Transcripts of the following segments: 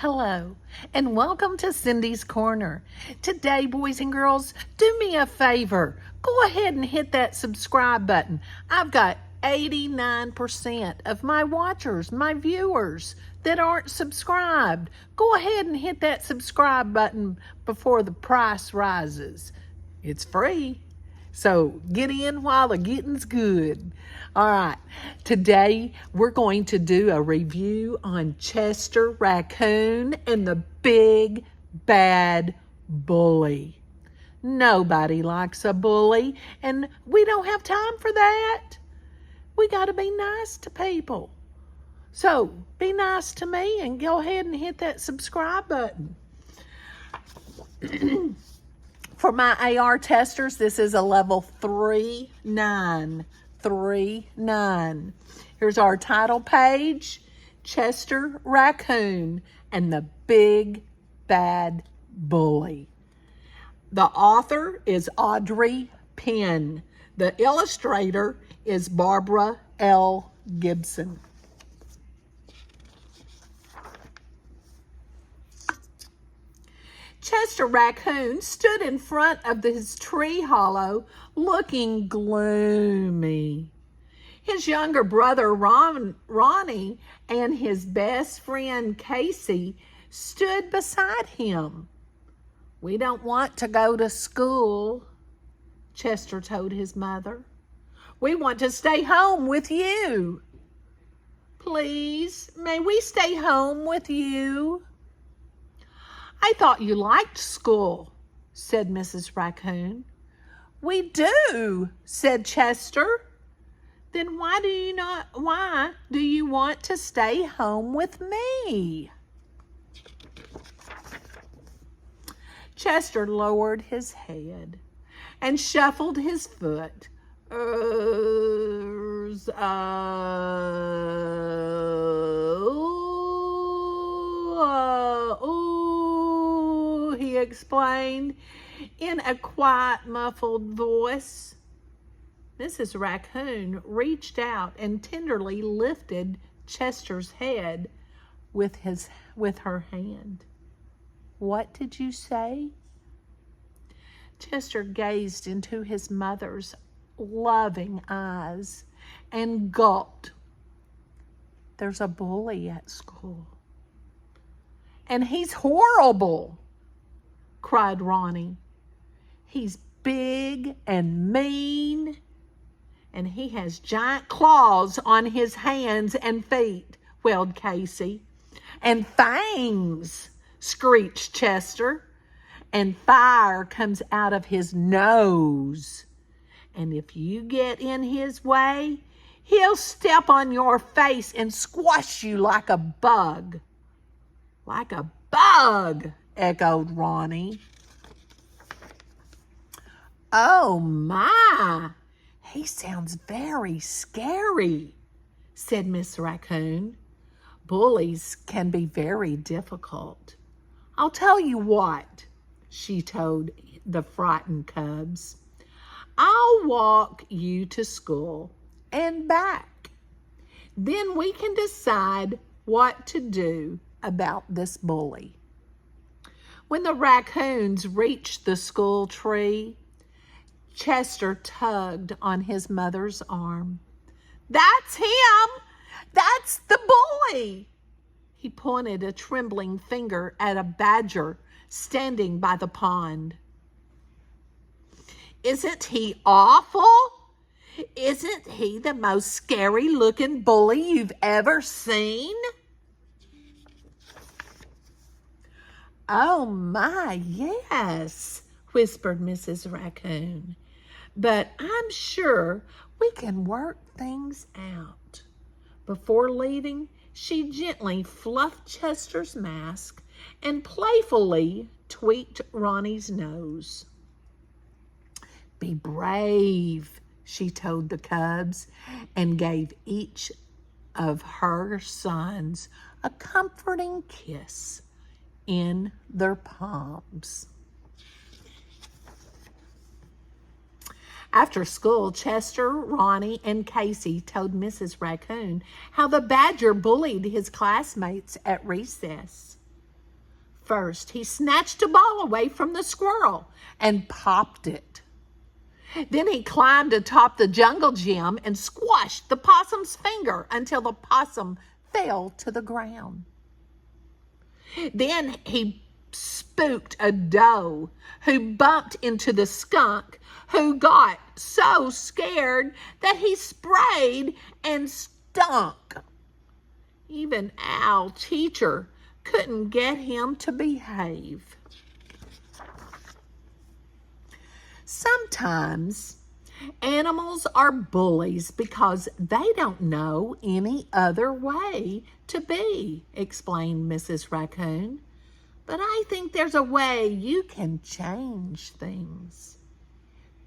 Hello, and welcome to Cindy's Corner. Today, boys and girls, do me a favor. Go ahead and hit that subscribe button. I've got 89% of my watchers, my viewers, that aren't subscribed. Go ahead and hit that subscribe button before the price rises. It's free. So get in while the getting's good. All right, today we're going to do a review on Chester Raccoon and the Big Bad Bully. Nobody likes a bully, and we don't have time for that. We got to be nice to people. So be nice to me and go ahead and hit that subscribe button. For my AR testers, this is a level 3-9. 3-9. Here's our title page, Chester Raccoon and the Big Bad Bully. The author is Audrey Penn. The illustrator is Barbara L. Gibson. Chester Raccoon stood in front of his tree hollow looking gloomy. His younger brother Ronnie and his best friend Casey stood beside him. "We don't want to go to school," Chester told his mother. "We want to stay home with you. Please, may we stay home with you?" "I thought you liked school," said Mrs. Raccoon. "We do," said Chester. "Then why do you want to stay home with me?" Chester lowered his head and shuffled his foot. He explained in a quiet, muffled voice. Mrs. Raccoon reached out and tenderly lifted Chester's head with her hand. "What did you say?" Chester gazed into his mother's loving eyes and gulped. "There's a bully at school. And he's horrible," cried Ronnie. "He's big and mean, and he has giant claws on his hands and feet," wailed Casey. "And fangs," screeched Chester. "And fire comes out of his nose. And if you get in his way, he'll step on your face and squash you like a bug." "Like a bug," echoed Ronnie. "Oh my, he sounds very scary," said Miss Raccoon. "Bullies can be very difficult. I'll tell you what," she told the frightened cubs. "I'll walk you to school and back. Then we can decide what to do about this bully." When the raccoons reached the school tree, Chester tugged on his mother's arm. "That's him! That's the bully!" He pointed a trembling finger at a badger standing by the pond. "Isn't he awful? Isn't he the most scary-looking bully you've ever seen?" "Oh my, yes," whispered Mrs. Raccoon. "But I'm sure we can work things out." Before leaving, she gently fluffed Chester's mask and playfully tweaked Ronnie's nose. "Be brave," she told the cubs, and gave each of her sons a comforting kiss in their palms. After school, Chester, Ronnie, and Casey told Mrs. Raccoon how the badger bullied his classmates at recess. First, he snatched a ball away from the squirrel and popped it. Then he climbed atop the jungle gym and squashed the possum's finger until the possum fell to the ground. Then he spooked a doe who bumped into the skunk, who got so scared that he sprayed and stunk. Even our teacher couldn't get him to behave. Sometimes animals are bullies because they don't know any other way to be, explained Mrs. Raccoon. But I think there's a way you can change things.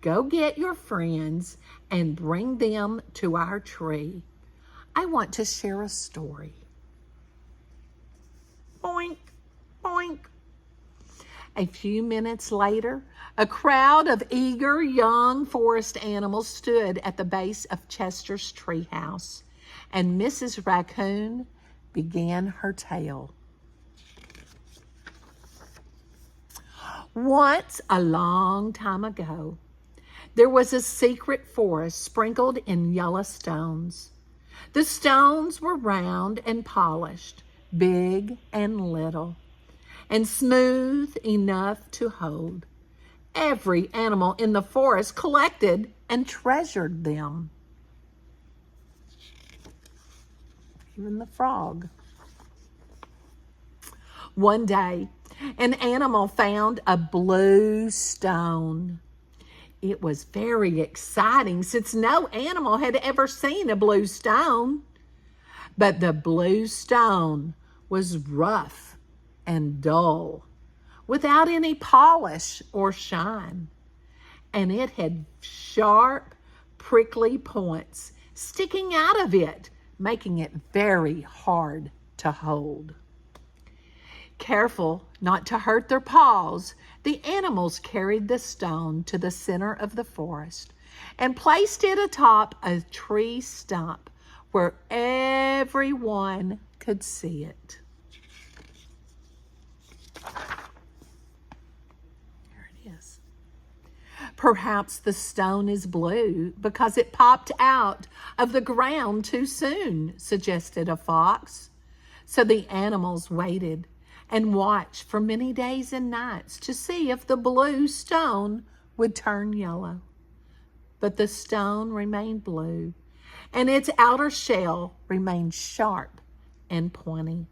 Go get your friends and bring them to our tree. I want to share a story. Boink, boink. A few minutes later, a crowd of eager young forest animals stood at the base of Chester's treehouse, and Mrs. Raccoon began her tale. Once, a long time ago, there was a secret forest sprinkled in yellow stones. The stones were round and polished, big and little, and smooth enough to hold. Every animal in the forest collected and treasured them. Even the frog. One day, an animal found a blue stone. It was very exciting since no animal had ever seen a blue stone. But the blue stone was rough and dull, without any polish or shine. And it had sharp, prickly points sticking out of it, making it very hard to hold. Careful not to hurt their paws, the animals carried the stone to the center of the forest and placed it atop a tree stump where everyone could see it. There it is. Perhaps the stone is blue because it popped out of the ground too soon, suggested a fox. So the animals waited and watched for many days and nights to see if the blue stone would turn yellow. But the stone remained blue, and its outer shell remained sharp and pointy.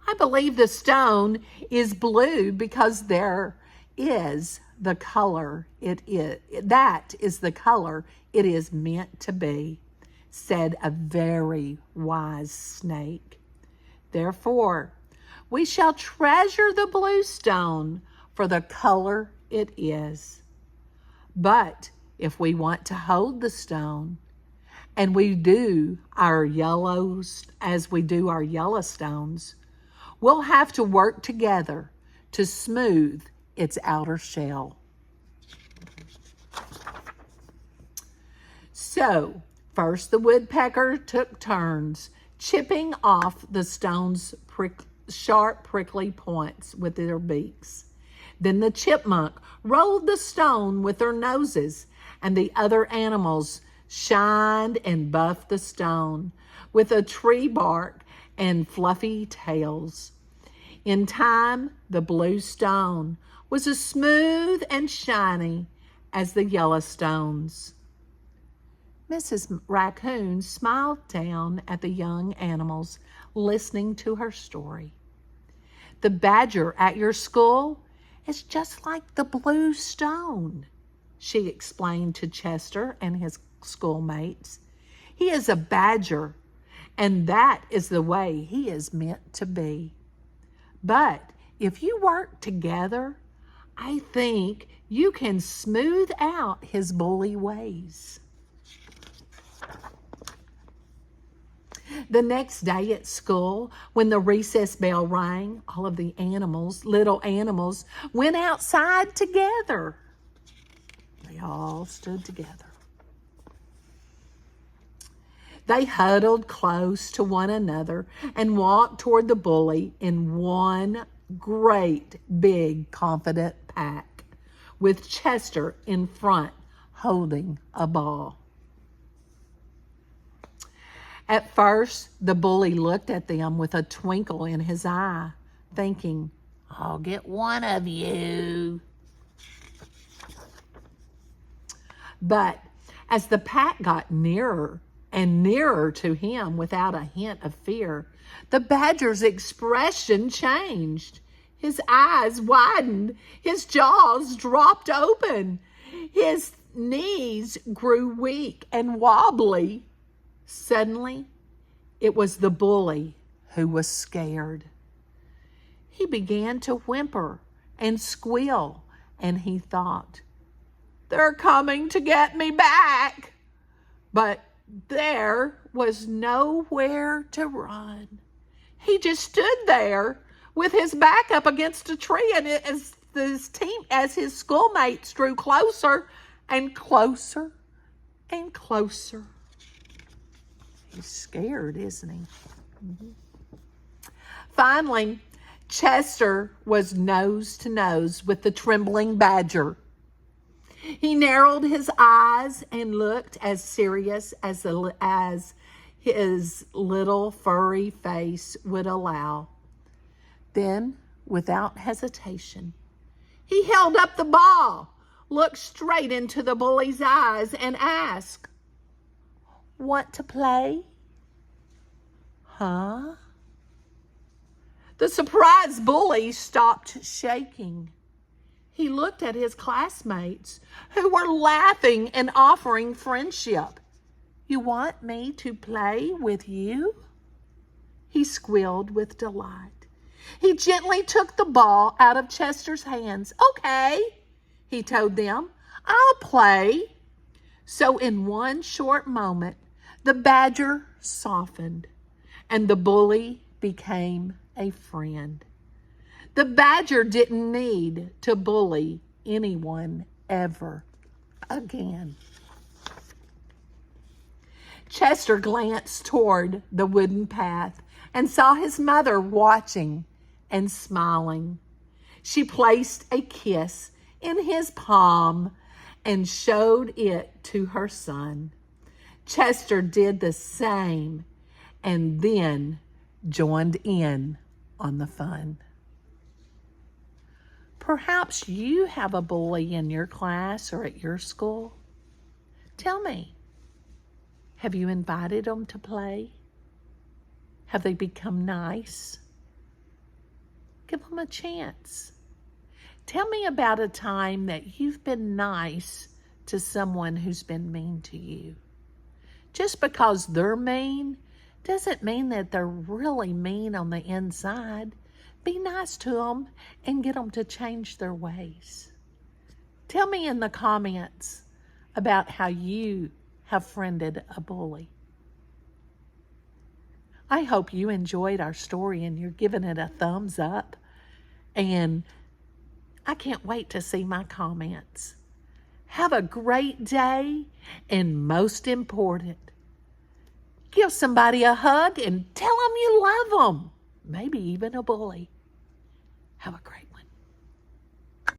I believe the stone is blue because there is the color it is. That is the color it is meant to be, said a very wise snake. Therefore, we shall treasure the blue stone for the color it is. But if we want to hold the stone, and we do our yellows as we do our Yellowstones, we'll have to work together to smooth its outer shell. So, first the woodpecker took turns chipping off the stone's sharp, prickly points with their beaks. Then the chipmunk rolled the stone with their noses, and the other animals shined and buffed the stone with a tree bark and fluffy tails. In time, the blue stone was as smooth and shiny as the Yellowstones. Mrs. Raccoon smiled down at the young animals, listening to her story. The badger at your school is just like the blue stone, she explained to Chester and his schoolmates. He is a badger, and that is the way he is meant to be. But if you work together, I think you can smooth out his bully ways. The next day at school, when the recess bell rang, all of the animals, little animals, went outside together. They all stood together. They huddled close to one another and walked toward the bully in one great, big, confident pack with Chester in front holding a ball. At first, the bully looked at them with a twinkle in his eye, thinking, "I'll get one of you." But as the pack got nearer and nearer to him without a hint of fear, the badger's expression changed. His eyes widened, his jaws dropped open, his knees grew weak and wobbly. Suddenly, it was the bully who was scared. He began to whimper and squeal, and he thought, "They're coming to get me back." But there was nowhere to run. He just stood there with his back up against a tree, and as his schoolmates drew closer and closer and closer. He's scared, isn't he? Finally, Chester was nose to nose with the trembling badger. He narrowed his eyes and looked as serious as his little furry face would allow. Then, without hesitation, he held up the ball, looked straight into the bully's eyes, and asked, "Want to play?" "Huh?" The surprised bully stopped shaking. He looked at his classmates, who were laughing and offering friendship. "You want me to play with you?" He squealed with delight. He gently took the ball out of Chester's hands. "Okay," he told them, "I'll play." So in one short moment, the badger softened and the bully became a friend. The badger didn't need to bully anyone ever again. Chester glanced toward the wooden path and saw his mother watching and smiling. She placed a kiss in his palm and showed it to her son. Chester did the same and then joined in on the fun. Perhaps you have a bully in your class or at your school. Tell me, have you invited them to play? Have they become nice? Give them a chance. Tell me about a time that you've been nice to someone who's been mean to you. Just because they're mean doesn't mean that they're really mean on the inside. Be nice to them and get them to change their ways. Tell me in the comments about how you have friended a bully. I hope you enjoyed our story and you're giving it a thumbs up. And I can't wait to see my comments. Have a great day, and most important, give somebody a hug and tell them you love them. Maybe even a bully. Have a great day.